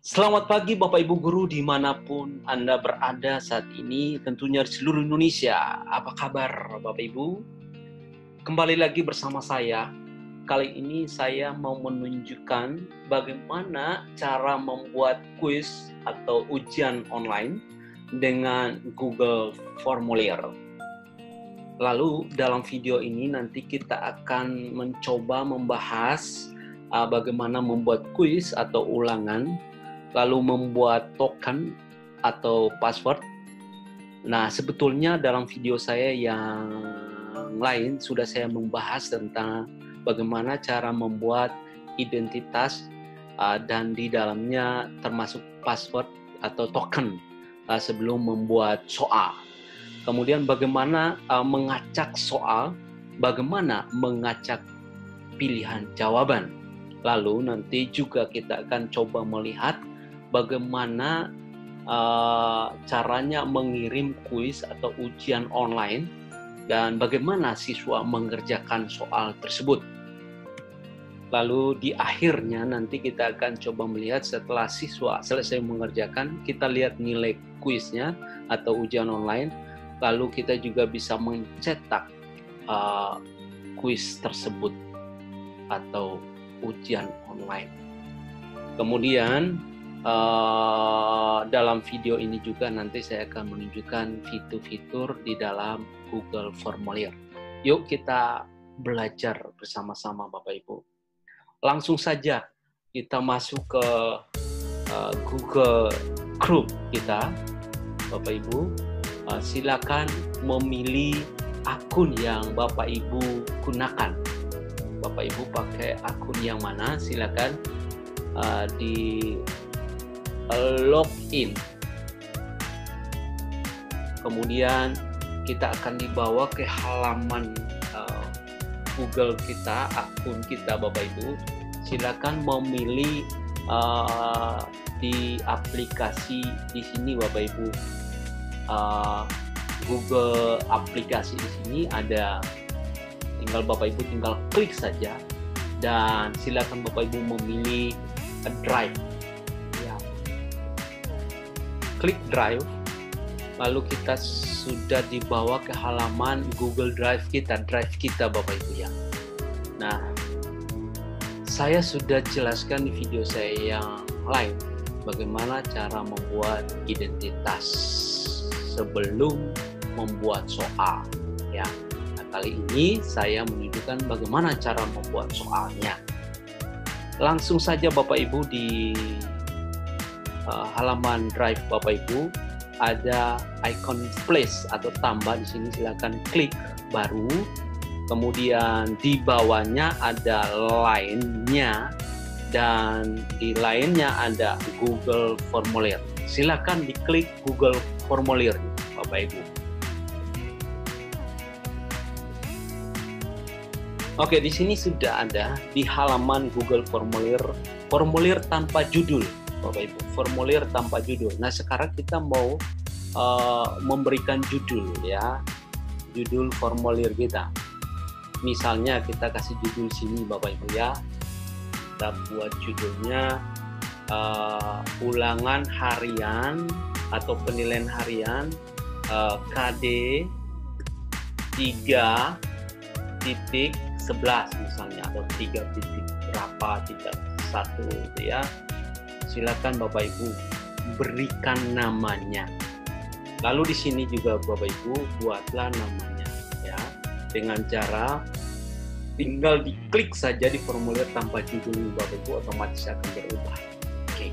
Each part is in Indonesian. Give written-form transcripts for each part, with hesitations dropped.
Selamat pagi Bapak Ibu Guru dimanapun Anda berada saat ini, tentunya di seluruh Indonesia. Apa kabar Bapak Ibu? Kembali lagi bersama saya. Kali ini saya mau menunjukkan bagaimana cara membuat kuis atau ujian online dengan Google Formulir. Lalu dalam video ini nanti kita akan mencoba membahas bagaimana membuat kuis atau ulangan, lalu membuat token atau password. Nah, sebetulnya dalam video saya yang lain sudah saya membahas tentang bagaimana cara membuat identitas dan di dalamnya termasuk password atau token sebelum membuat soal. Kemudian bagaimana mengacak soal, bagaimana mengacak pilihan jawaban. Lalu nanti juga kita akan coba melihat bagaimana caranya mengirim kuis atau ujian online dan bagaimana siswa mengerjakan soal tersebut. Lalu di akhirnya nanti kita akan coba melihat setelah siswa selesai mengerjakan, kita lihat nilai kuisnya atau ujian online. Lalu kita juga bisa mencetak kuis tersebut atau ujian online. Kemudian dalam video ini juga nanti saya akan menunjukkan fitur-fitur di dalam Google Formulir. Yuk kita belajar bersama-sama Bapak Ibu. Langsung saja kita masuk ke Google Chrome kita, Bapak Ibu. Silakan memilih akun yang Bapak Ibu gunakan. Bapak Ibu pakai akun yang mana, silakan di login. Kemudian kita akan dibawa ke halaman Google kita, akun kita Bapak Ibu. Silakan memilih di aplikasi di sini Bapak Ibu. Google aplikasi di sini ada. Tinggal Bapak Ibu tinggal klik saja dan silakan Bapak Ibu memilih Drive. Ya. Klik Drive, lalu kita sudah dibawa ke halaman Google Drive kita Bapak Ibu ya. Nah, saya sudah jelaskan di video saya yang lain bagaimana cara membuat identitas sebelum membuat soal ya. Kali ini saya menunjukkan bagaimana cara membuat soalnya. Langsung saja Bapak Ibu di halaman Drive Bapak Ibu ada icon plus atau tambah di sini, silakan klik baru. Kemudian di bawahnya ada lainnya dan di lainnya ada Google Formulir. Silakan diklik Google Formulir Bapak Ibu. Oke, di sini sudah ada di halaman Google Formulir tanpa judul, Bapak Ibu. Formulir tanpa judul. Nah, sekarang kita mau memberikan judul ya, judul formulir kita. Misalnya kita kasih judul sini, Bapak Ibu ya. Kita buat judulnya ulangan harian atau penilaian harian KD 3.11 misalnya, atau 3 titik berapa, 1 gitu ya. Silakan Bapak Ibu berikan namanya. Lalu di sini juga Bapak Ibu buatlah namanya ya, dengan cara tinggal diklik saja di formulir tanpa judul Bapak Ibu, otomatis akan berubah. Oke.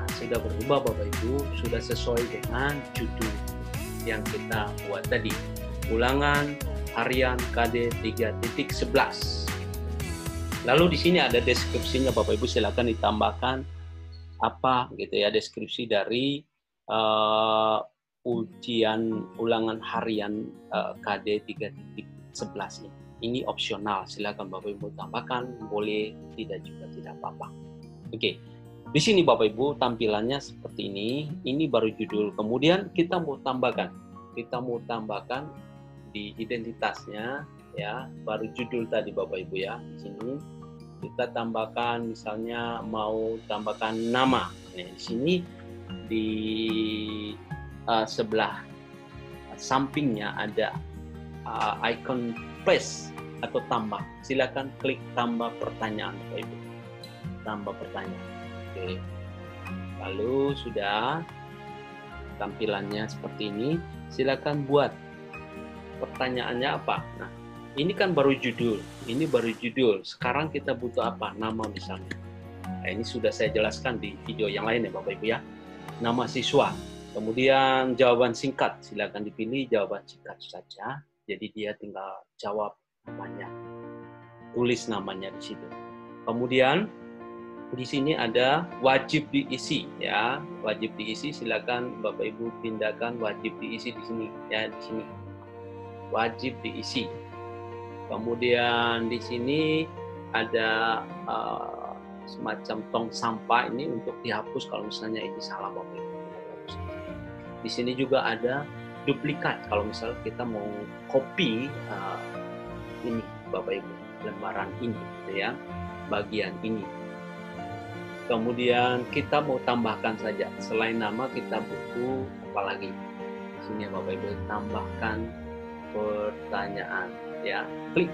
Nah, sudah berubah Bapak Ibu, sudah sesuai dengan judul yang kita buat tadi. Ulangan harian KD 3.11. Lalu di sini ada deskripsinya Bapak Ibu, silakan ditambahkan apa gitu ya, deskripsi dari ujian ulangan harian KD 3.11 ini. Ini opsional, silakan Bapak Ibu tambahkan, boleh tidak juga tidak apa-apa. Oke. Di sini Bapak Ibu tampilannya seperti ini. Ini baru judul. Kemudian kita mau tambahkan di identitasnya ya, baru judul tadi Bapak Ibu ya. Di sini kita tambahkan, misalnya mau tambahkan nama Nah, di sini di sebelah sampingnya ada icon plus atau tambah. Silakan klik tambah pertanyaan, Bapak Ibu. Tambah pertanyaan. Oke. Lalu sudah tampilannya seperti ini. Silakan buat pertanyaannya apa. Nah, ini kan baru judul. Ini baru judul. Sekarang kita butuh apa? Nama misalnya. Nah, ini sudah saya jelaskan di video yang lain ya Bapak Ibu ya. Nama siswa. Kemudian jawaban singkat. Silakan dipilih jawaban singkat saja. Jadi dia tinggal jawab namanya. Tulis namanya di situ. Kemudian di sini ada wajib diisi ya. Wajib diisi, silakan Bapak Ibu pindahkan wajib diisi di sini ya, di sini. Wajib diisi. Kemudian di sini ada semacam tong sampah ini untuk dihapus kalau misalnya ini salah Bapak Ibu. Di sini juga ada duplikat kalau misalnya kita mau copy ini Bapak Ibu, lembaran ini gitu ya, bagian ini. Kemudian kita mau tambahkan saja, selain nama kita butuh apa lagi? Di sini Bapak Ibu tambahkan pertanyaan ya, klik.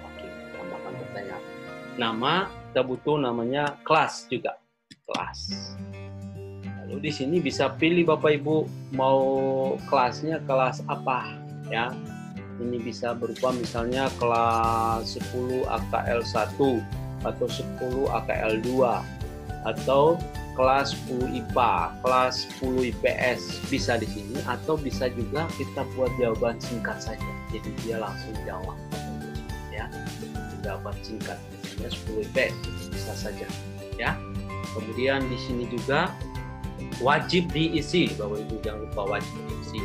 Oke, tambahkan pertanyaan. Nama kita butuh namanya kelas juga, kelas. Lalu di sini bisa pilih Bapak Ibu mau kelasnya kelas apa ya. Ini bisa berupa misalnya kelas 10 AKL 1 atau 10 AKL 2 atau kelas 10 IPA, kelas 10 IPS bisa di sini, atau bisa juga kita buat jawaban singkat saja. Jadi dia langsung jawab ya. Jawaban singkat misalnya 10 IPS bisa saja ya. Kemudian di sini juga wajib diisi, Bapak Ibu jangan lupa wajib diisi.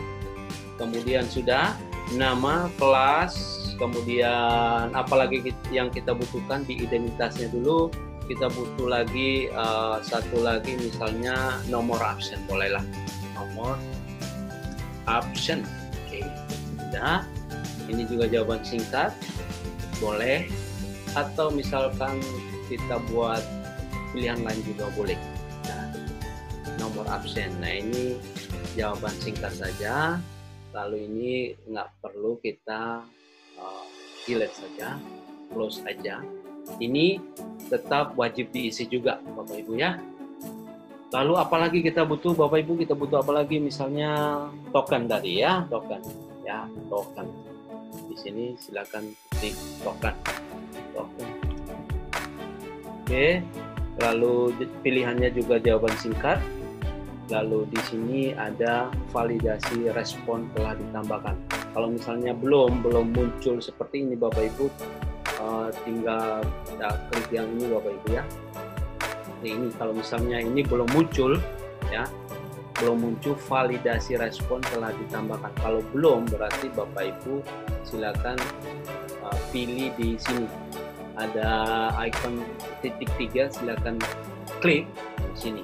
Kemudian sudah nama, kelas, kemudian apalagi yang kita butuhkan di identitasnya dulu. Kita butuh lagi satu lagi misalnya nomor absen, bolehlah nomor absen. Oke, sudah. Ini juga jawaban singkat, boleh. Atau misalkan kita buat pilihan lain juga boleh. Nah, nomor absen. Nah ini jawaban singkat saja. Lalu ini nggak perlu kita delete saja, close aja. Ini tetap wajib diisi juga Bapak Ibu ya. Lalu apalagi kita butuh Bapak Ibu, kita butuh apalagi misalnya token tadi ya, token ya, token. Di sini silakan klik token. Token. Oke. Lalu pilihannya juga jawaban singkat. Lalu di sini ada validasi respon telah ditambahkan. Kalau misalnya belum muncul seperti ini Bapak Ibu, tinggal klik yang ini Bapak Ibu ya. Ini kalau misalnya ini belum muncul ya, belum muncul validasi respon telah ditambahkan. Kalau belum berarti Bapak Ibu silakan pilih di sini. Ada icon titik 3, silakan klik di sini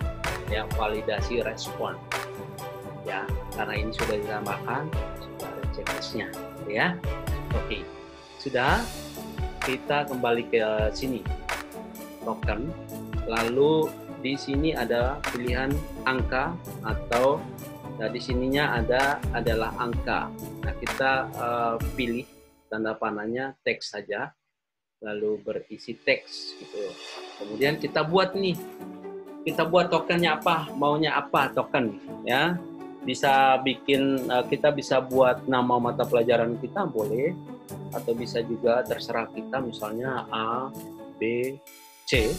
ya, validasi respon ya, karena ini sudah ditambahkan, sudah ada checklistnya ya. Oke, sudah. Kita kembali ke sini token, lalu di sini ada pilihan angka atau di sininya adalah angka. Nah kita pilih tanda panahnya teks saja, lalu berisi teks gitu. Kemudian kita buat nih, kita buat tokennya apa, maunya apa token ya. Bisa bikin, kita bisa buat nama mata pelajaran kita boleh, atau bisa juga terserah kita misalnya A, B, C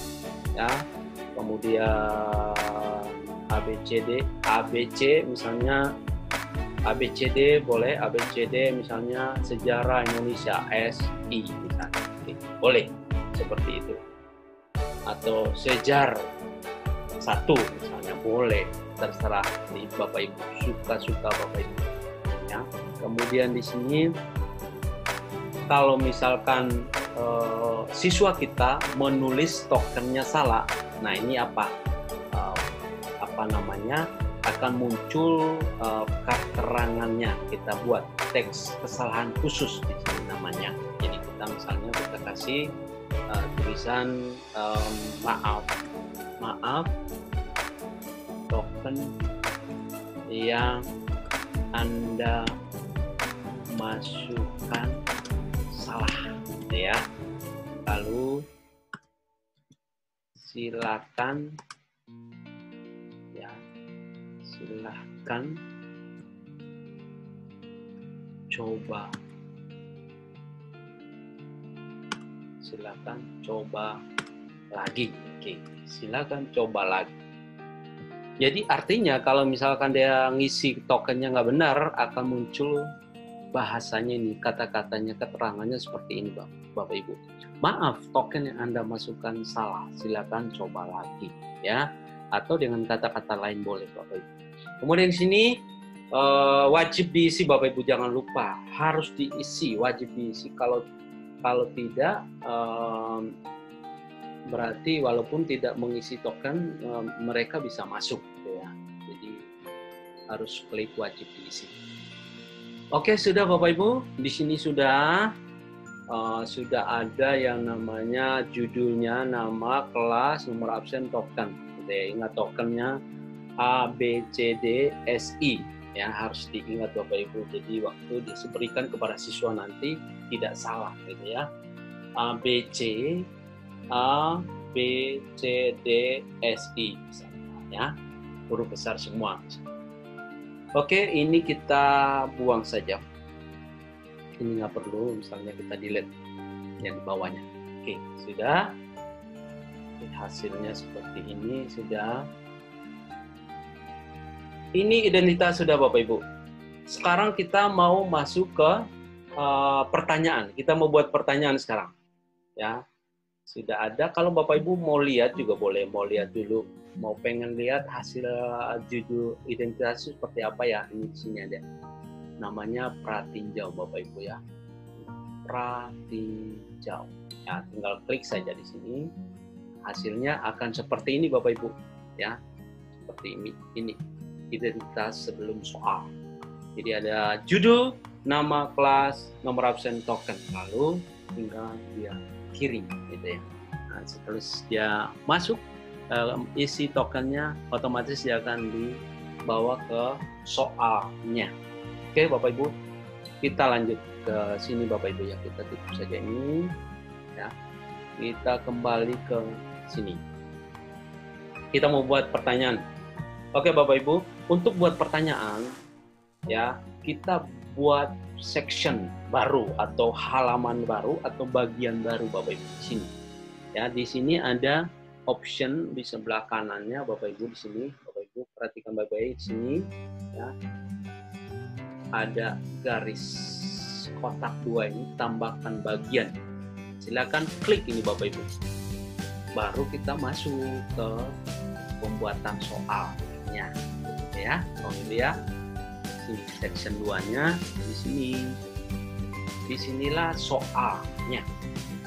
ya. Kemudian ABCD, ABC misalnya ABCD boleh, ABCD misalnya sejarah Indonesia, SI misalnya. Boleh seperti itu. Atau sejar 1 misalnya boleh, terserah nih Bapak Ibu, suka-suka Bapak Ibu ya. Kemudian di sini kalau misalkan siswa kita menulis tokennya salah, nah ini apa namanya, akan muncul keterangannya. Kita buat teks kesalahan khusus di sini namanya. Jadi kita misalnya kita kasih tulisan maaf token yang Anda masukkan salah, ya. Lalu silakan coba lagi. Oke, silakan coba lagi. Jadi artinya kalau misalkan dia ngisi tokennya nggak benar, akan muncul bahasanya ini, kata-katanya, keterangannya seperti ini, Bapak Ibu. Maaf, token yang Anda masukkan salah, silakan coba lagi, ya. Atau dengan kata-kata lain boleh, Bapak Ibu. Kemudian di sini wajib diisi, Bapak Ibu, jangan lupa harus diisi, wajib diisi. Kalau tidak, berarti walaupun tidak mengisi token, mereka bisa masuk, gitu ya. Jadi harus klik wajib diisi. Oke, sudah Bapak Ibu, di sini sudah ada yang namanya judulnya, nama, kelas, nomor absen, token. Ingat tokennya A, B, C, D, S, I. Ya, harus diingat Bapak Ibu. Jadi waktu diberikan kepada siswa nanti tidak salah, gitu ya. A, B, C, D, S, I, misalnya, ya. Huruf besar semua. Oke, ini kita buang saja. Ini nggak perlu, misalnya kita delete yang di bawahnya. Oke, sudah. Hasilnya seperti ini, sudah. Ini identitas sudah, Bapak Ibu. Sekarang kita mau masuk ke pertanyaan. Kita mau buat pertanyaan sekarang. Ya, sudah ada. Kalau Bapak Ibu mau lihat juga boleh, mau lihat dulu. Mau pengen lihat hasil judul identitas seperti apa ya, ini di sini ada. Namanya pratinjau, Bapak Ibu ya. Pratinjau. Ya, tinggal klik saja di sini. Hasilnya akan seperti ini, Bapak Ibu. Ya, seperti ini. Identitas sebelum soal. Jadi ada judul, nama, kelas, nomor absen, token. Lalu tinggal dia kirim, gitu ya. Nah, setelah dia masuk, isi tokennya, otomatis dia akan dibawa ke soalnya. Oke, Bapak Ibu, kita lanjut ke sini, Bapak Ibu ya. Kita tutup saja ini, ya. Kita kembali ke sini. Kita mau buat pertanyaan. Oke, Bapak Ibu, untuk buat pertanyaan, ya, kita buat section baru atau halaman baru atau bagian baru, Bapak Ibu, di sini. Ya, di sini ada option di sebelah kanannya, Bapak Ibu, di sini. Bapak Ibu perhatikan baik-baik di sini, ya. Ada garis kotak 2 ini, tambahkan bagian. Silakan klik ini, Bapak Ibu. Baru kita masuk ke pembuatan soalnya, ya. Ya. Sini section 2-nya di sini. Disinilah soalnya.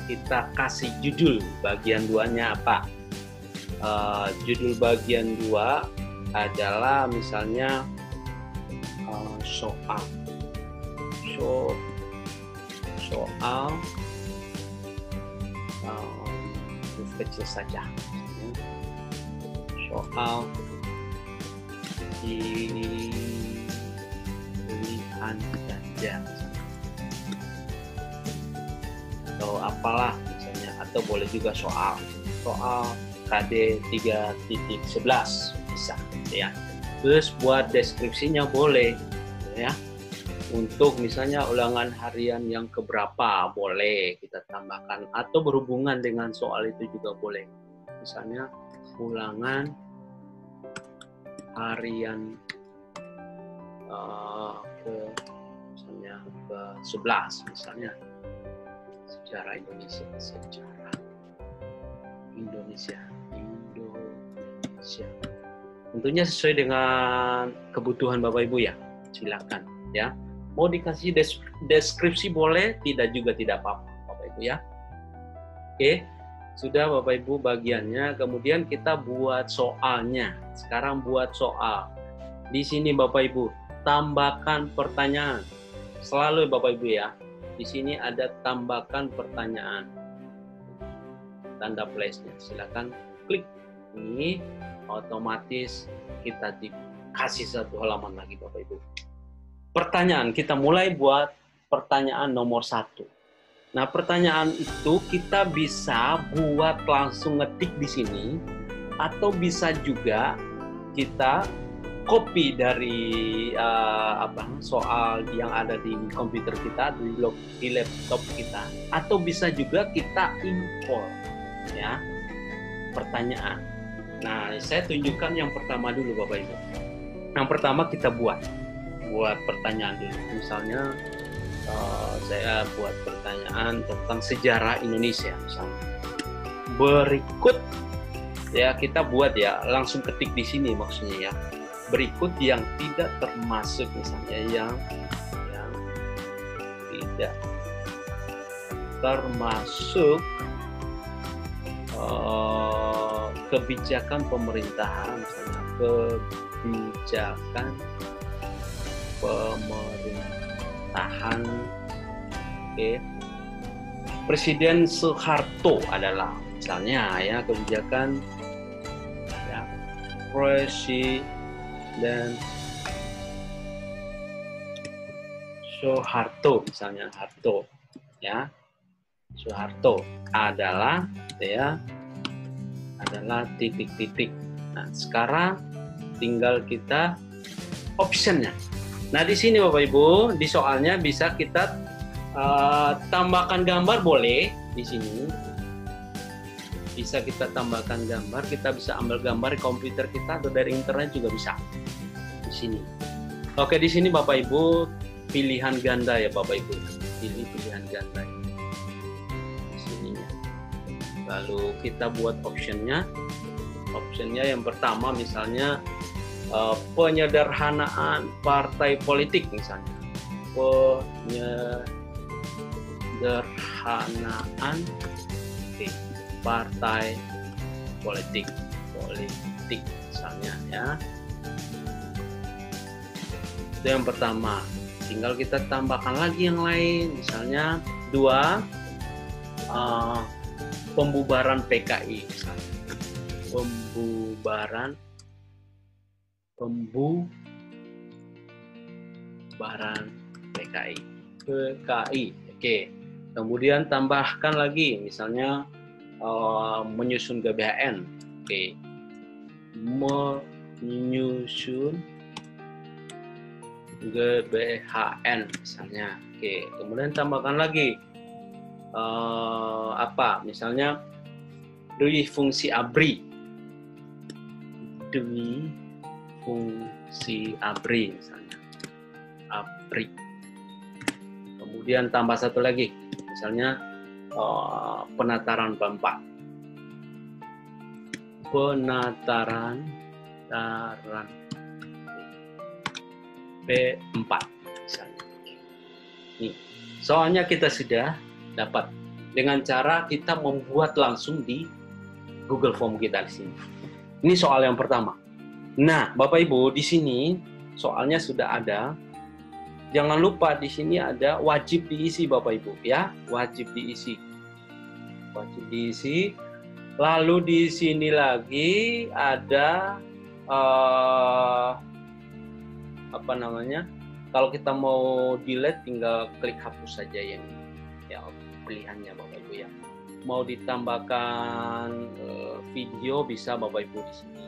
Kita kasih judul bagian 2-nya apa? Judul bagian 2 adalah misalnya soal huruf kecil saja. Soal pilihan ganja atau apalah misalnya, atau boleh juga soal KD 3.11 bisa, ya. Terus buat deskripsinya boleh, ya. Untuk misalnya ulangan harian yang keberapa boleh kita tambahkan, atau berhubungan dengan soal itu juga boleh. Misalnya ulangan harian misalnya ke 11 misalnya, sejarah Indonesia. Tentunya sesuai dengan kebutuhan Bapak Ibu ya. Silakan ya. Mau dikasih deskripsi boleh, tidak juga tidak apa-apa Bapak Ibu ya. Oke, sudah Bapak Ibu bagiannya. Kemudian kita buat soalnya. Sekarang buat soal. Di sini Bapak Ibu, tambahkan pertanyaan. Selalu Bapak Ibu ya. Di sini ada tambahkan pertanyaan. Tanda plus-nya. Silakan klik ini. otomatis kita dikasih satu halaman lagi Bapak Ibu. Pertanyaan, kita mulai buat pertanyaan nomor 1. Nah, pertanyaan itu kita bisa buat langsung ngetik di sini, atau bisa juga kita copy dari soal yang ada di komputer kita, di laptop kita, atau bisa juga kita import ya pertanyaan. Nah, saya tunjukkan yang pertama dulu Bapak Ibu. Yang pertama kita buat pertanyaan dulu. Misalnya saya buat pertanyaan tentang sejarah Indonesia misalnya. Berikut ya kita buat ya, langsung ketik di sini maksudnya ya. Berikut yang tidak termasuk misalnya yang tidak termasuk kebijakan pemerintahan, misalnya kebijakan pemerintahan Presiden Soeharto adalah misalnya ya, kebijakan ya Presiden Soeharto misalnya, Harto ya, Soeharto adalah ya titik-titik. Nah, sekarang tinggal kita optionnya. Nah, di sini Bapak Ibu, di soalnya bisa kita tambahkan gambar, boleh di sini. Bisa kita tambahkan gambar, kita bisa ambil gambar di komputer kita atau dari internet juga bisa. Di sini. Oke, di sini Bapak Ibu pilihan ganda ya Bapak Ibu. Pilih pilihan ganda. Di sininya. Lalu kita buat optionnya. Optionnya yang pertama misalnya penyederhanaan partai politik misalnya. Penyederhanaan partai politik misalnya ya. Itu yang pertama. Tinggal kita tambahkan lagi yang lain, misalnya 2 pembubaran PKI misalnya. Pembubaran PKI. Oke. Kemudian tambahkan lagi misalnya menyusun GBHN. Oke. Menyusun GBHN misalnya. Oke. Kemudian tambahkan lagi misalnya dui fungsi ABRI. Dui fungsi ABRI misalnya. ABRI. Kemudian tambah satu lagi, misalnya penataran P4. Penataran P4 misalnya. Nih, soalnya kita sudah dapat dengan cara kita membuat langsung di Google Form kita di sini. Ini soal yang pertama. Nah, Bapak Ibu, di sini soalnya sudah ada. Jangan lupa di sini ada wajib diisi Bapak Ibu ya, wajib diisi. Wajib diisi. Lalu di sini lagi ada kalau kita mau delete tinggal klik hapus saja yang ya pilihannya Bapak Ibu ya. Mau ditambahkan video bisa Bapak Ibu di sini.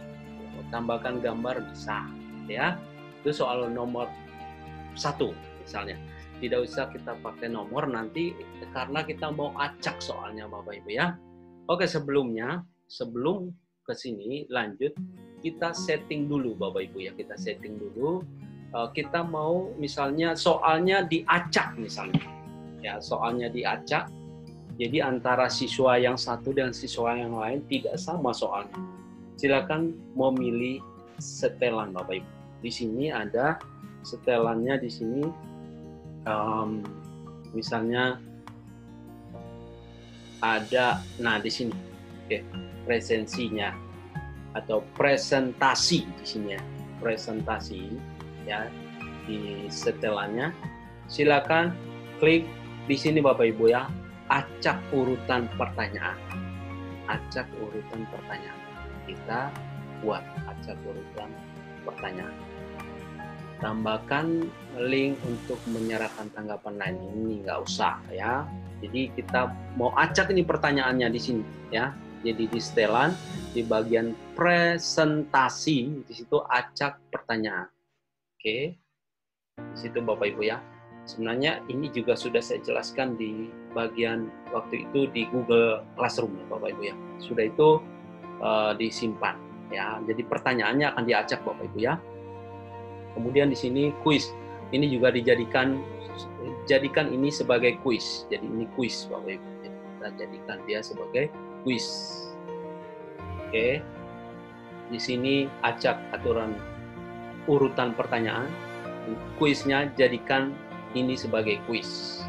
Mau tambahkan gambar bisa ya. Itu soal nomor 1 misalnya. Tidak usah kita pakai nomor nanti karena kita mau acak soalnya Bapak Ibu ya. Oke, sebelum ke sini lanjut, kita setting dulu Bapak Ibu ya. Kita setting dulu. Kita mau misalnya soalnya diacak misalnya. Ya, soalnya diacak. Jadi antara siswa yang satu dan siswa yang lain tidak sama soalnya. Silakan memilih setelan Bapak Ibu. Di sini ada setelannya di sini. Misalnya ada, nah di sini, presensinya atau presentasi di sini ya, presentasi ya di setelannya. Silakan klik di sini Bapak Ibu ya, acak urutan pertanyaan, acak urutan pertanyaan. Kita buat acak urutan pertanyaan. Tambahkan link untuk menyerahkan tanggapan lain, ini nggak usah ya. Jadi kita mau acak ini pertanyaannya di sini ya. Jadi di setelan di bagian presentasi di situ acak pertanyaan. Oke. Di situ Bapak Ibu ya. Sebenarnya ini juga sudah saya jelaskan di bagian waktu itu di Google Classroom ya Bapak Ibu ya. Sudah itu disimpan ya. Jadi pertanyaannya akan diacak Bapak Ibu ya. Kemudian di sini kuis. Ini juga jadikan ini sebagai kuis. Jadi ini kuis Bapak Ibu. Jadi kita jadikan dia sebagai kuis. Oke. Di sini acak aturan urutan pertanyaan. Kuisnya jadikan ini sebagai kuis.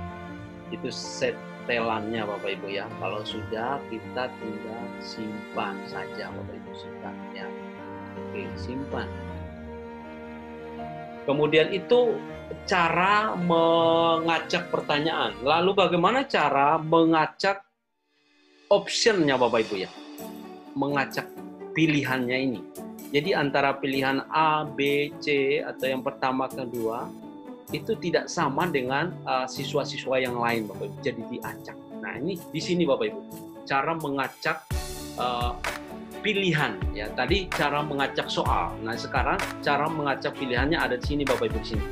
Itu setelannya Bapak Ibu ya. Kalau sudah kita tinggal simpan saja Bapak Ibu, simpan ya. Oke, simpan. Kemudian itu cara mengacak pertanyaan. Lalu bagaimana cara mengacak optionnya Bapak Ibu ya? Mengacak pilihannya ini. Jadi antara pilihan A, B, C atau yang pertama, kedua itu tidak sama dengan siswa-siswa yang lain Bapak Ibu. Jadi diacak. Nah ini di sini Bapak Ibu. Cara mengacak pilihan ya. Tadi cara mengacak soal. Nah sekarang cara mengacak pilihannya ada di sini Bapak Ibu di sini.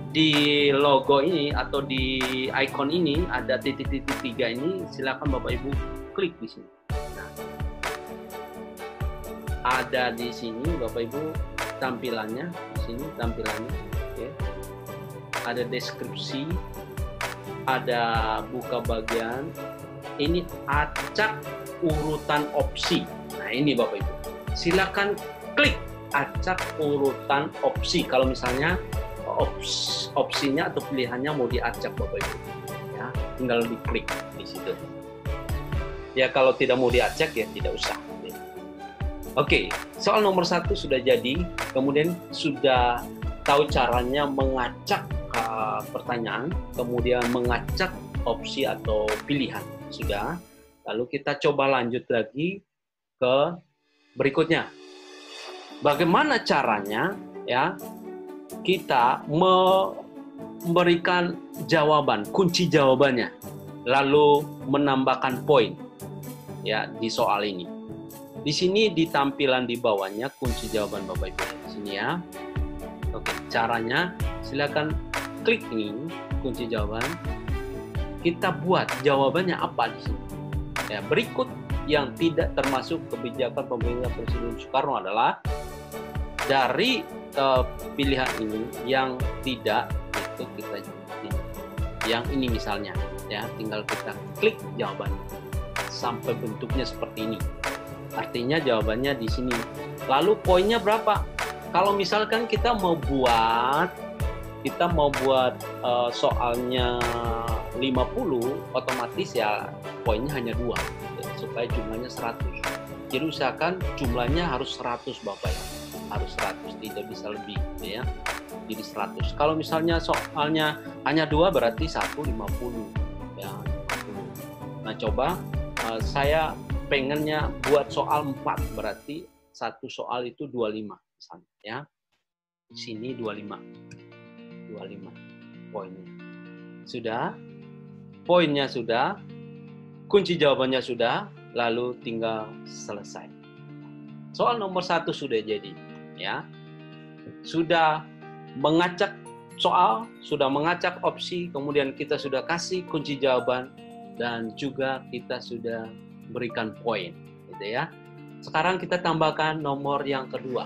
Di logo ini atau di icon ini ada titik-titik 3 ini, silakan Bapak Ibu klik di sini. Nah, ada di sini Bapak Ibu tampilannya, di sini tampilannya. Oke. Ada deskripsi, ada buka bagian. Ini acak urutan opsi. Nah ini Bapak Ibu, silakan klik acak urutan opsi. Kalau misalnya opsinya atau pilihannya mau diacak Bapak Ibu, ya tinggal diklik di situ. Ya kalau tidak mau diacak ya tidak usah. Oke, soal nomor 1 sudah jadi. Kemudian sudah tahu caranya mengacak pertanyaan, kemudian mengacak opsi atau pilihan sudah. Lalu kita coba lanjut lagi ke berikutnya. Bagaimana caranya ya kita memberikan jawaban, kunci jawabannya, lalu menambahkan poin ya di soal ini. Di sini di tampilan di bawahnya kunci jawaban Bapak Ibu di sini ya. Oke, caranya silakan klik ini kunci jawaban. Kita buat jawabannya apa di sini. Ya, berikut yang tidak termasuk kebijakan pemerintah Presiden Soekarno adalah dari pilihan ini yang tidak itu kita yang ini misalnya ya, tinggal kita klik jawabannya sampai bentuknya seperti ini. Artinya jawabannya di sini. Lalu poinnya berapa? Kalau misalkan kita mau buat soalnya 50, otomatis ya poinnya hanya 2 supaya jumlahnya 100. Jadi usahakan jumlahnya harus 100 Bapak ya. Harus 100, tidak bisa lebih ya. Jadi 100. Kalau misalnya soalnya hanya 2 berarti 150 ya. 50. Nah, coba saya pengennya buat soal 4 berarti satu soal itu 25 misalnya ya. Di sini 25 poinnya. Sudah? Poinnya sudah, kunci jawabannya sudah, lalu tinggal selesai. Soal nomor 1 sudah jadi, ya. Sudah mengacak soal, sudah mengacak opsi, kemudian kita sudah kasih kunci jawaban, dan juga kita sudah berikan poin, gitu ya. Sekarang kita tambahkan nomor yang kedua,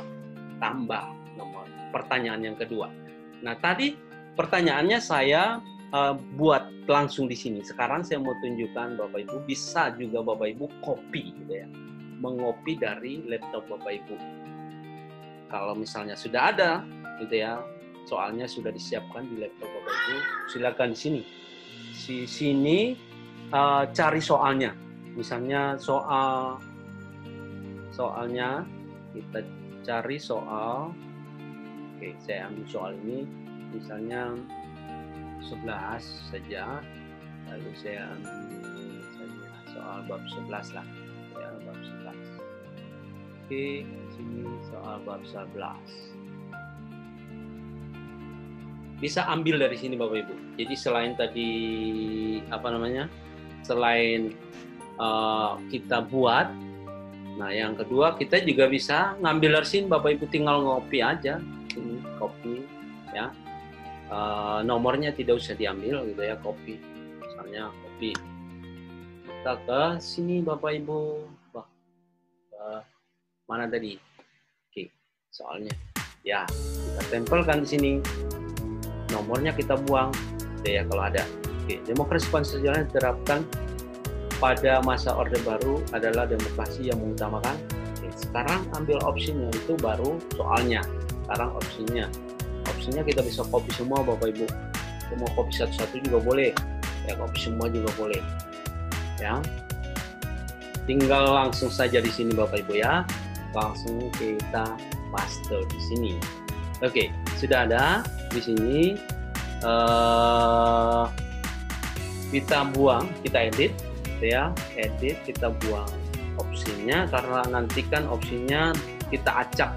tambah nomor pertanyaan yang kedua. Nah, tadi pertanyaannya saya buat langsung di sini. Sekarang saya mau tunjukkan Bapak Ibu, bisa juga Bapak Ibu copy gitu ya. Mengopi dari laptop Bapak Ibu. Kalau misalnya sudah ada gitu ya, soalnya sudah disiapkan di laptop Bapak Ibu, silakan di sini. Di sini cari soalnya. Misalnya soalnya kita cari soal. Oke, saya ambil soal ini misalnya 11 saja, lalu saya ambil saja soal bab 11 lah ya, bab 11. Oke, sini soal bab 11. Bisa ambil dari sini Bapak Ibu. Jadi selain tadi selain kita buat, nah yang kedua kita juga bisa ngambil dari sini Bapak Ibu, tinggal ngopi aja, ini kopi ya. Nomornya tidak usah diambil gitu ya, kopi. Misalnya kopi. Kita ke sini Bapak Ibu. Mana tadi? Oke, soalnya ya kita tempelkan di sini. Nomornya kita buang, ya kalau ada. Oke, demokrasi konstitusional diterapkan pada masa Orde Baru adalah demokrasi yang mengutamakan. Oke, sekarang ambil opsinya, itu baru soalnya. Sekarang opsinya kita bisa copy semua Bapak Ibu. Mau copy satu-satu juga boleh, ya copy semua juga boleh. Ya, tinggal langsung saja di sini Bapak Ibu ya. Langsung kita paste di sini. Oke, sudah ada di sini. Kita buang, kita edit, ya, edit, kita buang opsinya karena nanti kan opsinya kita acak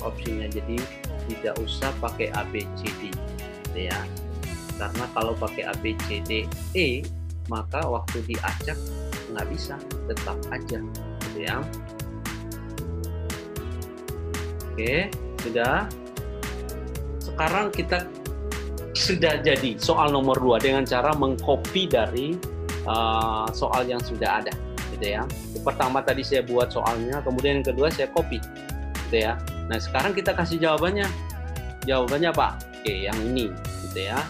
opsinya, jadi tidak usah pakai ABCD, ya. Karena kalau pakai ABCDE maka waktu diacak nggak bisa, tetap aja. Ya. Oke, sudah. Sekarang kita sudah jadi soal nomor 2 dengan cara mengcopy dari soal yang sudah ada, gitu ya. Pertama tadi saya buat soalnya, kemudian yang kedua saya copy, gitu ya. Nah sekarang kita kasih jawabannya. Jawabannya apa? Oke, yang ini, gitu ya.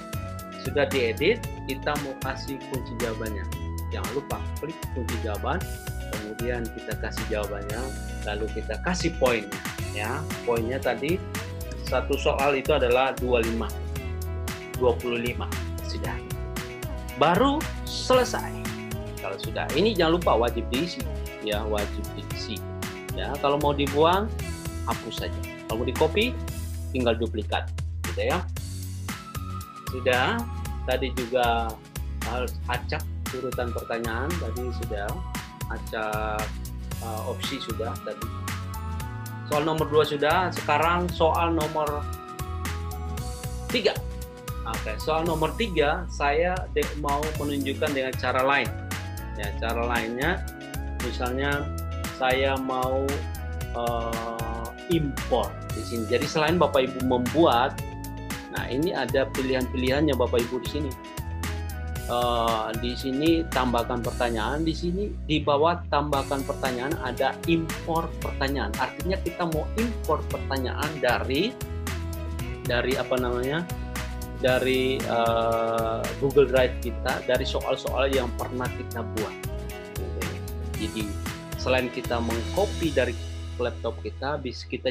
Sudah diedit, kita mau kasih kunci jawabannya. Jangan lupa klik kunci jawaban. Kemudian kita kasih jawabannya, lalu kita kasih poinnya, ya. Poinnya tadi satu soal itu adalah 25, sudah. Baru selesai. Kalau sudah, ini jangan lupa wajib diisi, ya, wajib diisi. Ya, kalau mau dibuang, hapus saja. Kalau mau di copy, tinggal duplikat, gitu ya. Sudah. Tadi juga harus acak urutan pertanyaan, tadi sudah. Acak opsi sudah tadi. Soal nomor 2 sudah. Sekarang soal nomor 3. Oke, soal nomor 3 saya mau menunjukkan dengan cara lain. Ya, cara lainnya misalnya saya mau import di sini. Jadi selain Bapak Ibu membuat, nah ini ada pilihan-pilihannya Bapak Ibu di sini. Di sini tambahkan pertanyaan, di sini di bawah tambahkan pertanyaan ada import pertanyaan. Artinya kita mau import pertanyaan dari Google Drive kita, dari soal-soal yang pernah kita buat. Jadi selain kita mengcopy dari laptop kita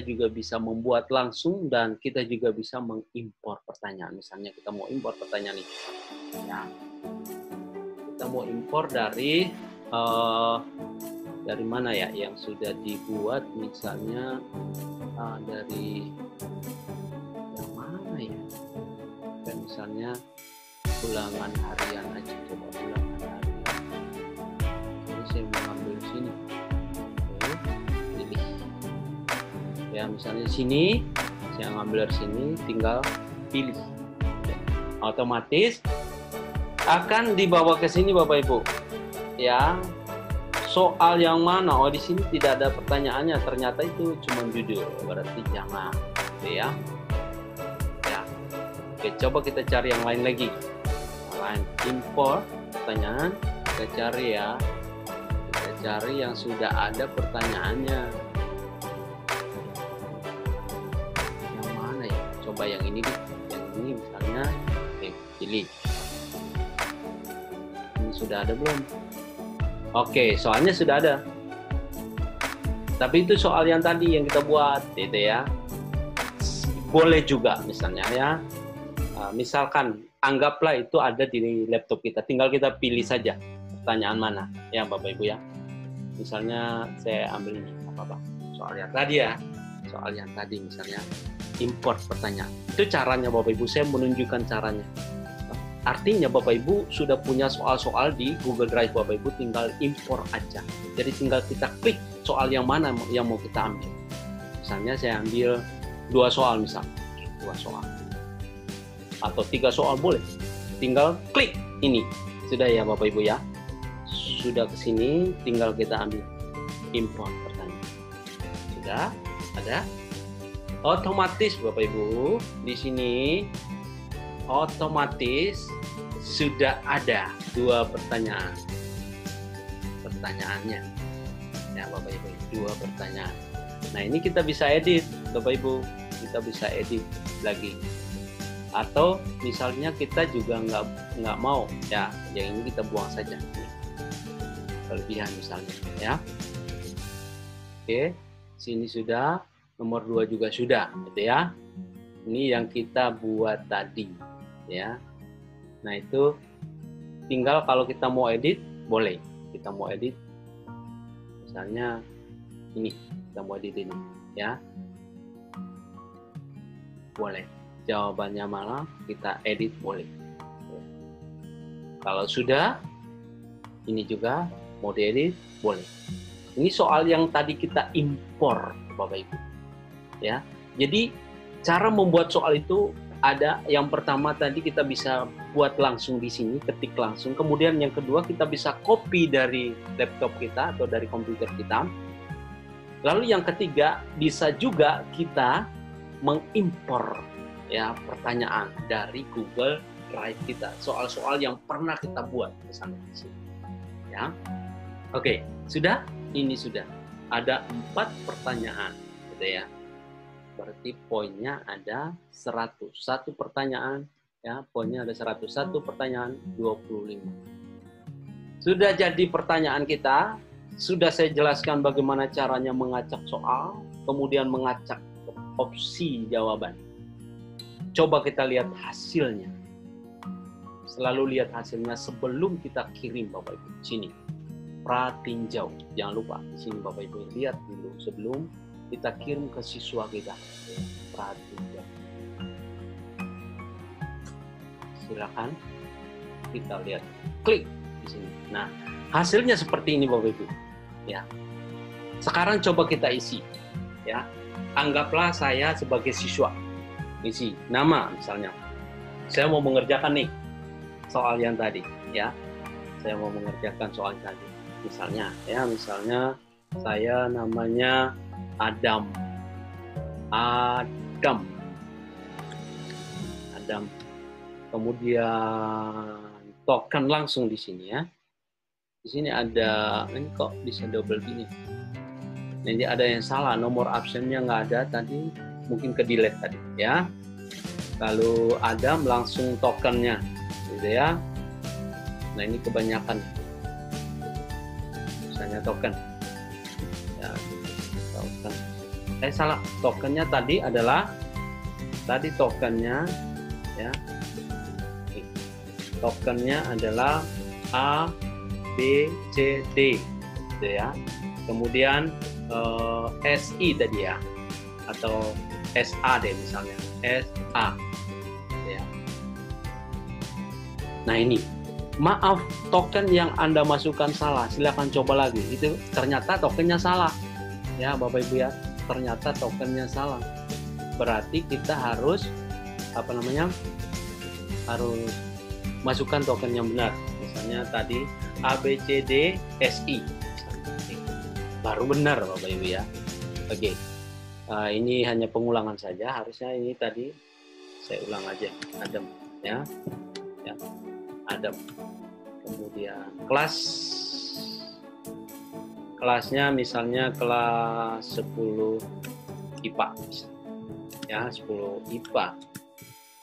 juga bisa membuat langsung, dan kita juga bisa mengimpor pertanyaan. Misalnya kita mau import pertanyaan ini, ya. Kita mau impor dari mana ya yang sudah dibuat, misalnya dari yang mana ya, dan misalnya ulangan harian aja, coba ulangan harian. Jadi saya mau ambil sini. Pilih ya, misalnya sini saya ngambil dari sini, tinggal pilih, otomatis akan dibawa ke sini Bapak Ibu, ya. Soal yang mana? Oh, di sini tidak ada pertanyaannya, ternyata itu cuma judul, berarti jangan, gitu ya. Ya, oke, coba kita cari yang lain lagi. Lain, import pertanyaan, kita cari ya. Kita cari yang sudah ada pertanyaannya. Yang mana ya? Coba yang ini deh. Yang ini misalnya, oke, pilih. Sudah ada belum? Oke, soalnya sudah ada. Tapi itu soal yang tadi yang kita buat, gitu ya. Boleh juga misalnya ya. Misalkan anggaplah itu ada di laptop kita, tinggal kita pilih saja pertanyaan mana, ya Bapak Ibu ya. Misalnya saya ambil ini, apa-apa. Soal yang tadi ya. Soal yang tadi misalnya import pertanyaan. Itu caranya Bapak Ibu, saya menunjukkan caranya. Artinya Bapak Ibu sudah punya soal-soal di Google Drive, Bapak Ibu tinggal impor aja. Jadi tinggal kita klik soal yang mana yang mau kita ambil. Misalnya saya ambil 2 soal misalnya, 2 soal. Atau 3 soal boleh. Tinggal klik ini. Sudah ya Bapak Ibu ya. Sudah ke sini tinggal kita ambil import pertanyaan. Sudah ada. Otomatis Bapak Ibu di sini otomatis sudah ada 2 pertanyaannya ya Bapak Ibu, 2 pertanyaan. Nah ini kita bisa edit Bapak Ibu, kita bisa edit lagi, atau misalnya kita juga nggak mau ya, yang ini kita buang saja kelebihan misalnya ya. Oke, sini sudah, nomor 2 juga sudah gitu ya. Ini yang kita buat tadi ya. Nah itu tinggal kalau kita mau edit boleh, kita mau edit misalnya ini, kita mau edit ini ya, boleh. Jawabannya mana kita edit boleh. Kalau sudah ini juga mau diedit boleh. Ini soal yang tadi kita impor Bapak Ibu ya. Jadi cara membuat soal itu ada, yang pertama tadi kita bisa buat langsung di sini, ketik langsung. Kemudian yang kedua kita bisa copy dari laptop kita atau dari komputer kita. Lalu yang ketiga bisa juga kita mengimpor ya pertanyaan dari Google Drive kita, soal-soal yang pernah kita buat misalnya di sini. Ya. Oke, sudah? Ini sudah. Ada 4 pertanyaan gitu ya. Berarti poinnya ada 100. 1 pertanyaan ya, poinnya ada 100. 1 pertanyaan 25. Sudah jadi pertanyaan kita, sudah saya jelaskan bagaimana caranya mengacak soal, kemudian mengacak opsi jawaban. Coba kita lihat hasilnya. Selalu lihat hasilnya sebelum kita kirim Bapak Ibu. Sini. Pratinjau. Jangan lupa di sini Bapak Ibu lihat dulu sebelum kita kirim ke siswa kita. Pratinjau. Silakan kita lihat. Klik di sini. Nah, hasilnya seperti ini Bapak Ibu. Ya. Sekarang coba kita isi. Ya. Anggaplah saya sebagai siswa. Isi nama misalnya. Saya mau mengerjakan nih soal yang tadi, ya. Saya mau mengerjakan soal tadi. Misalnya, ya, misalnya saya namanya Adam. Kemudian token langsung di sini ya. Di sini ada, ini kok bisa double gini. Jadi ada yang salah, nomor absennya nggak ada tadi, mungkin ke delete tadi ya. Lalu Adam langsung tokennya, gitu ya. Nah ini kebanyakan, misalnya token. Ya, token. Salah, tokennya tadi adalah tokennya ya. Tokennya adalah A, B, C, D, gitu ya. Kemudian SI tadi ya, atau SA deh misalnya, SA, gitu ya. Nah ini, maaf, token yang Anda masukkan salah, silakan coba lagi. Itu ternyata tokennya salah, ya Bapak Ibu ya, ternyata tokennya salah. Berarti kita harus harus masukkan token yang benar. Misalnya tadi ABCD SI, baru benar Bapak Ibu ya. Oke, ini hanya pengulangan saja. Harusnya ini tadi saya ulang aja. Adam ya, Adam. Kemudian kelasnya misalnya kelas 10 IPA, ya 10 IPA.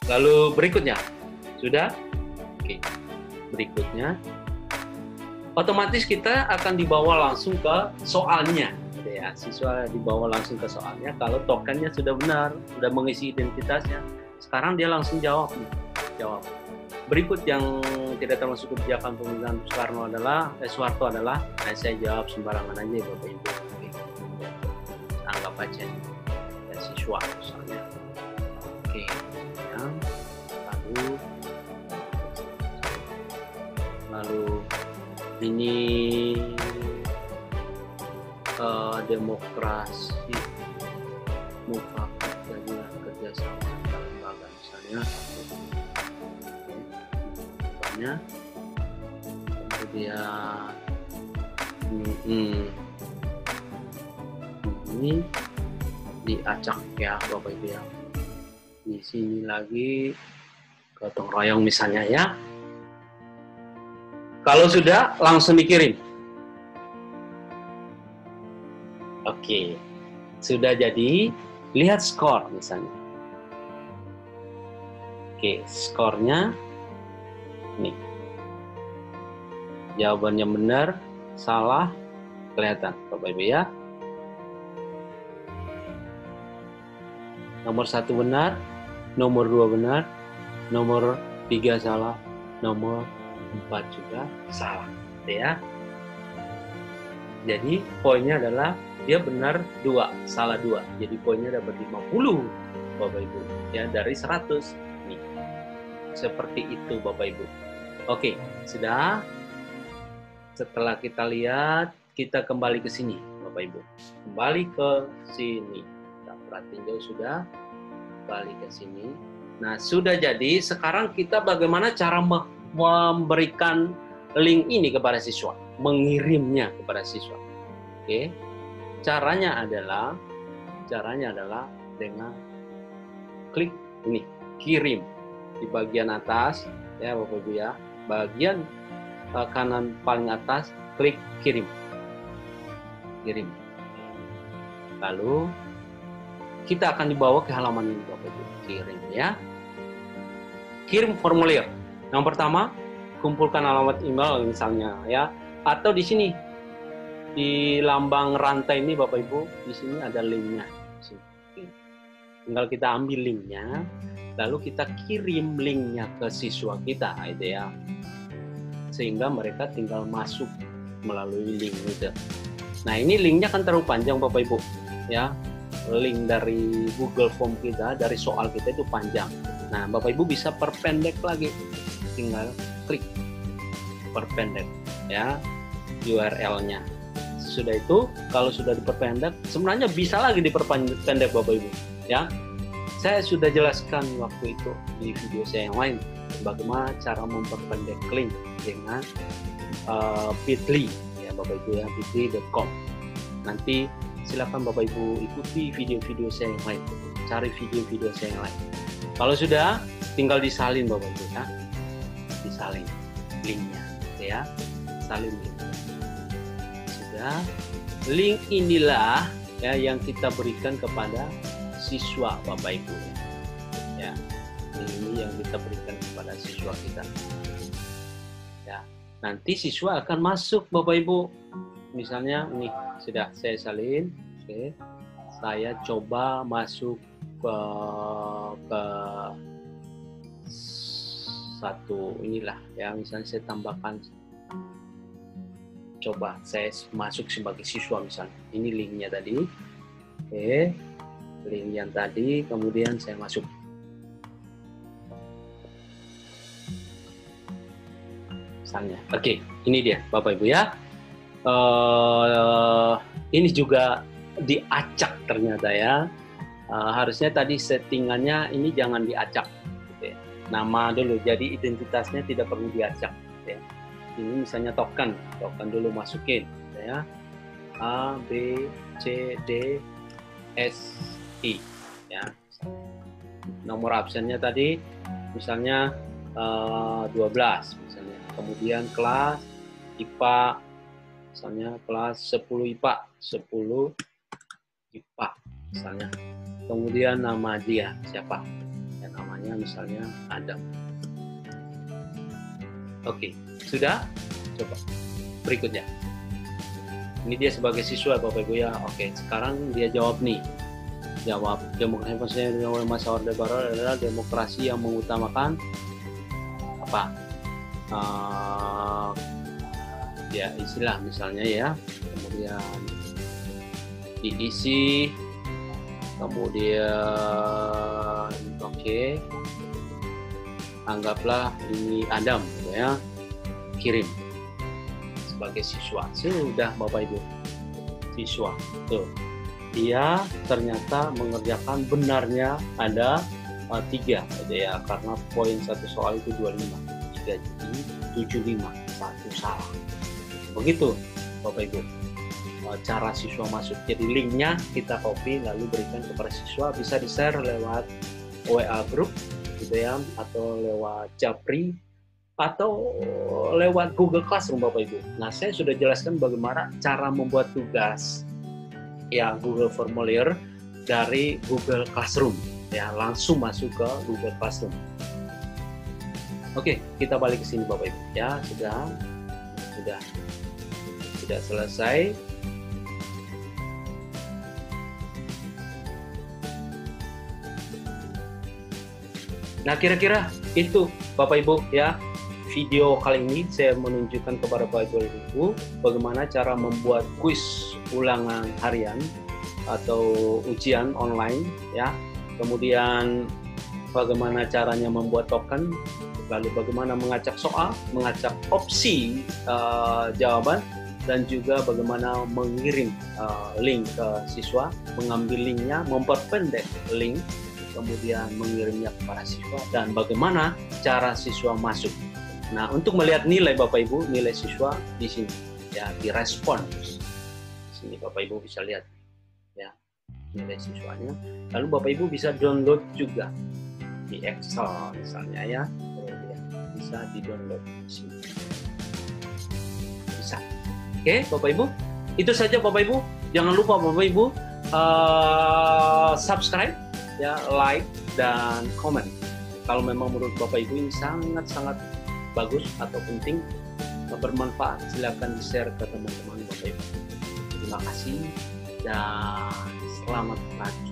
Lalu berikutnya sudah. Oke, berikutnya otomatis kita akan dibawa langsung ke soalnya, ya. Siswa dibawa langsung ke soalnya kalau tokennya sudah benar, sudah mengisi identitasnya. Sekarang dia langsung jawab. Berikut yang tidak termasuk kebijakan pemerintahan Soeharto adalah, saya jawab sembarangan aja Bapak Ibu. Oke. Anggap aja ya, siswa misalnya. Oke, ya. Lalu Lalu ini demokrasi mufakat dan kerjasama antar lembaga, misalnya kemudian ini diacak ya Bapak Ibu ya. Di sini lagi gotong royong misalnya ya. Kalau sudah langsung dikirim. Oke, sudah jadi. Lihat skor misalnya. Oke, skornya nih. Jawabannya benar, salah, kelihatan Bapak Ibu ya. Nomor 1 benar, nomor 2 benar, nomor 3 salah, nomor 4 juga salah, ya. Jadi poinnya adalah dia benar 2, salah 2. Jadi poinnya dapat 50 Bapak Ibu ya dari 100. Nih. Seperti itu Bapak Ibu. Oke, sudah. Setelah kita lihat, kita kembali ke sini Bapak Ibu. Kembali ke sini. Kita perhatiin jauh sudah. Kembali ke sini. Nah, sudah jadi. Sekarang kita bagaimana cara memberikan link ini kepada siswa, mengirimnya kepada siswa. Oke. Caranya adalah dengan klik ini, kirim di bagian atas ya Bapak Ibu ya. Bagian kanan paling atas klik kirim. Kirim. Lalu kita akan dibawa ke halaman ini Bapak Ibu. Kirim ya. Kirim formulir. Yang pertama, kumpulkan alamat email misalnya ya, atau di sini di lambang rantai ini Bapak Ibu, di sini ada linknya. Tinggal kita ambil linknya, lalu kita kirim linknya ke siswa kita, itu ya, sehingga mereka tinggal masuk melalui link itu. Nah ini linknya kan terlalu panjang Bapak Ibu, ya, link dari Google Form kita, dari soal kita itu panjang. Nah Bapak Ibu bisa perpendek lagi, tinggal klik perpendek ya URL-nya. Sudah itu, kalau sudah diperpendek, sebenarnya bisa lagi diperpendek Bapak Ibu ya. Saya sudah jelaskan waktu itu di video saya yang lain bagaimana cara memperpendek link dengan bit.ly ya Bapak Ibu ya, bit.ly.com. Nanti silakan Bapak Ibu ikuti video-video saya yang lain, cari video-video saya yang lain. Kalau sudah, tinggal disalin Bapak Ibu ya, disalin linknya ya, salin link. Link inilah ya yang kita berikan kepada siswa Bapak Ibu ya. Ini yang kita berikan kepada siswa kita ya. Nanti siswa akan masuk Bapak Ibu, misalnya nih sudah saya salin. Oke, saya coba masuk ke satu inilah ya, misalnya saya tambahkan, coba saya masuk sebagai siswa misalnya. Ini linknya tadi. Oke. Link yang tadi, kemudian saya masuk. Misalnya. Oke, ini dia Bapak Ibu ya. Ini juga diacak ternyata ya. Harusnya tadi settingannya ini jangan diacak. Gitu ya. Nama dulu, jadi identitasnya tidak perlu diacak. Gitu ya. Ini misalnya token dulu masukin ya, A B C D S I ya. Nomor absennya tadi misalnya 12 misalnya. Kemudian kelas IPA misalnya kelas 10 IPA 10 IPA misalnya. Kemudian nama dia siapa ya, namanya misalnya Adam. Oke, sudah? Coba berikutnya. Ini dia sebagai siswa Bapak Ibu ya. Oke, sekarang dia jawab nih. Jawab, demokrasi masa Orde Baru adalah demokrasi yang mengutamakan apa? Ya istilah misalnya ya. Kemudian diisi. Kemudian oke. Anggaplah ini Adam gitu ya. kirim sebagai siswa. Sudah Bapak Ibu, siswa tuh dia ternyata mengerjakan benarnya ada 3 ya, karena poin satu soal itu 25, 3 jadi 75, satu salah. Begitu Bapak Ibu cara siswa masuk. Jadi linknya kita copy lalu berikan kepada siswa, bisa di share lewat WA group gitu ya, atau lewat Japri atau lewat Google Classroom Bapak Ibu. Nah, saya sudah jelaskan bagaimana cara membuat tugas ya Google Formulir dari Google Classroom ya, langsung masuk ke Google Classroom. Oke, kita balik ke sini Bapak Ibu ya, sudah selesai. Nah, kira-kira itu Bapak Ibu ya, video kali ini saya menunjukkan kepada Bapak Ibu bagaimana cara membuat kuis ulangan harian atau ujian online ya. Kemudian bagaimana caranya membuat token, lalu bagaimana mengacak soal, mengacak opsi jawaban, dan juga bagaimana mengirim link ke siswa, mengambil linknya, memperpendek link, kemudian mengirimnya kepada siswa, dan bagaimana cara siswa masuk. Nah, untuk melihat nilai Bapak Ibu, nilai siswa di sini ya, di respons. Di sini Bapak Ibu bisa lihat ya nilai siswanya. Lalu Bapak Ibu bisa download juga di Excel misalnya ya. Bisa di-download di sini. Bisa. Oke, Bapak Ibu. Itu saja Bapak Ibu. Jangan lupa Bapak Ibu subscribe ya, like dan komen. Kalau memang menurut Bapak Ibu ini sangat-sangat bagus atau penting, bermanfaat, silakan di-share ke teman-teman Bapak Ibu. Terima kasih dan selamat pagi.